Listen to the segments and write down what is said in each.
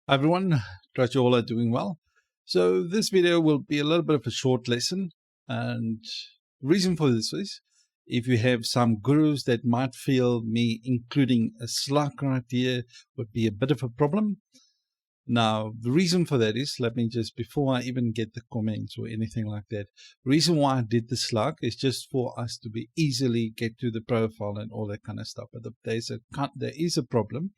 Hi everyone, trust you all are doing well. So this video will be a little bit of a short lesson, and the reason for this is if you have some gurus that might feel me including a slug right here would be a bit of a problem. Now the reason for that is, let me just, before I even get the comments or anything like that, the reason why I did the slug is just for us to be easily get to the profile and all that kind of stuff. But there is a problem.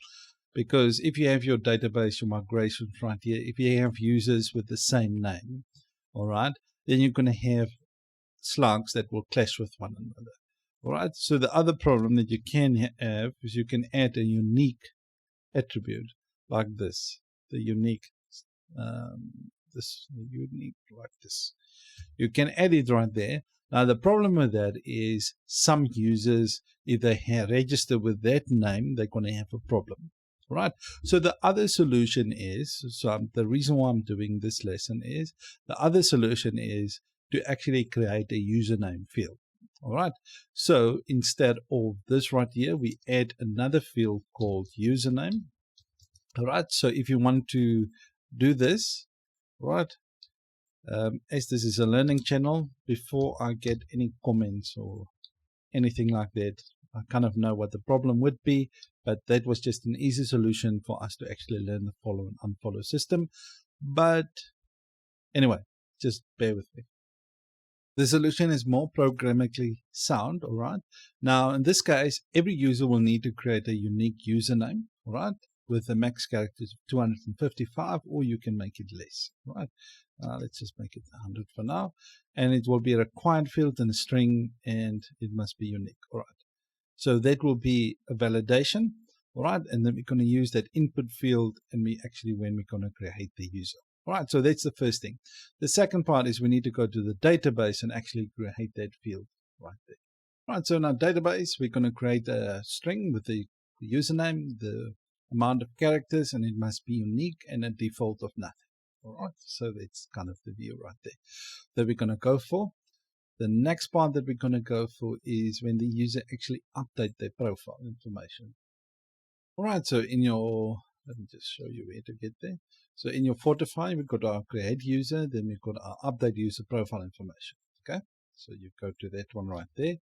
Because if you have your database, your migrations right here, if you have users with the same name, all right, then you're going to have slugs that will clash with one another. All right. So the other problem that you can have is you can add a unique attribute like this, the unique, like this. You can add it right there. Now the problem with that is some users, if they register with that name, they're going to have a problem. Right. So the other solution is, the reason why I'm doing this lesson is, the other solution is to actually create a username field. All right. So instead of this right here, we add another field called username. All right. So if you want to do this, right, as this is a learning channel, before I get any comments or anything like that, I kind of know what the problem would be, but that was just an easy solution for us to actually learn the follow and unfollow system. But anyway, just bear with me. The solution is more programmatically sound, all right? Now, in this case, every user will need to create a unique username, all right, with the max characters of 255, or you can make it less, right? Let's just make it 100 for now. And it will be a required field and a string, and it must be unique, all right? So that will be a validation, all right? And then we're going to use that input field, and when we're going to create the user. All right, so that's the first thing. The second part is we need to go to the database and actually create that field right there. All right, so in our database, we're going to create a string with the username, the amount of characters, and it must be unique and a default of nothing. All right, so that's kind of the view right there that we're going to go for. The next part that we're going to go for is when the user actually update their profile information. All right, so in your, let me just show you where to get there. So in your Fortify, we've got our create user, then we've got our update user profile information. Okay, so you go to that one right there.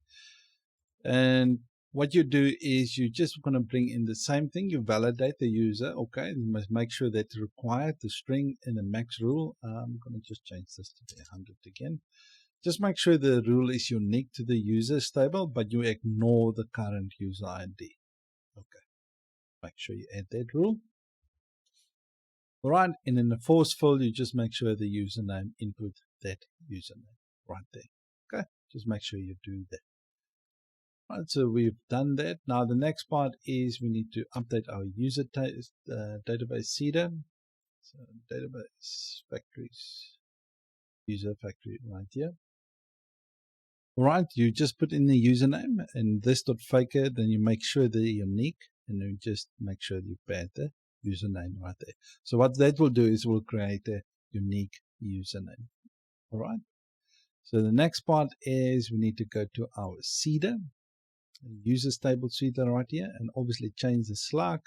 And what you do is you're just going to bring in the same thing. You validate the user. Okay, you must make sure that's required, the string and the max rule. I'm going to just change this to be 100 again. Just make sure the rule is unique to the user's table, but you ignore the current user ID. Okay, make sure you add that rule. All right, and in the forceful, you just make sure the username input that username right there. Okay, just make sure you do that. All right, so we've done that. Now the next part is we need to update our user database seeder. So database factories, user factory right here. All right, you just put in the username and this.faker, then you make sure they're unique, and then just make sure you add the username right there. So what that will do is we'll create a unique username. All right. So the next part is we need to go to our seeder, users table seeder right here, and obviously change the slug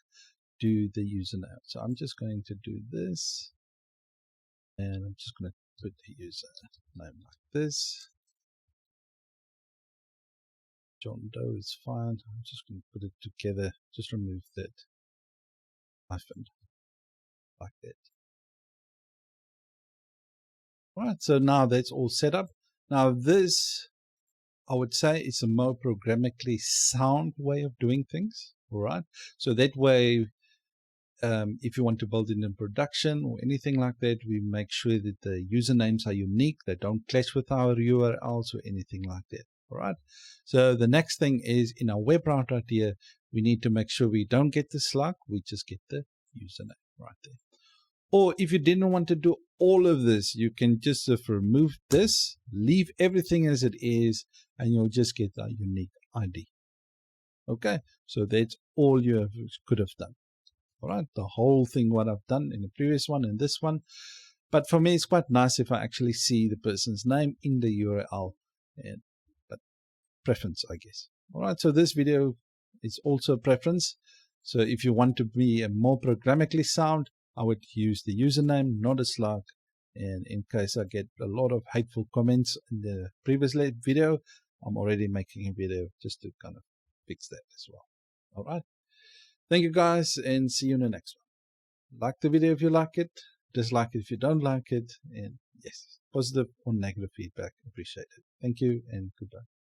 to the username. So I'm just going to do this, and I'm just going to put the username like this. John Doe is fine. I'm just going to put it together. Just remove that hyphen like that. All right, so now that's all set up. Now this, I would say, is a more programmatically sound way of doing things. All right, so that way, if you want to build it in production or anything like that, we make sure that the usernames are unique. They don't clash with our URLs or anything like that. All right. So the next thing is in our web route right here, we need to make sure we don't get the slug. We just get the username right there. Or if you didn't want to do all of this, you can just remove this, leave everything as it is, and you'll just get a unique ID. Okay. So that's all you could have done. All right. The whole thing what I've done in the previous one and this one. But for me, it's quite nice if I actually see the person's name in the URL. But preference, I guess. All right, so this video is also a preference. So if you want to be a more programmatically sound, I would use the username, not a slug. And in case I get a lot of hateful comments in the previous video, I'm already making a video just to kind of fix that as well. All right. Thank you guys, and see you in the next one. Like the video if you like it, dislike it if you don't like it, and yes, positive or negative feedback appreciated. Thank you and goodbye.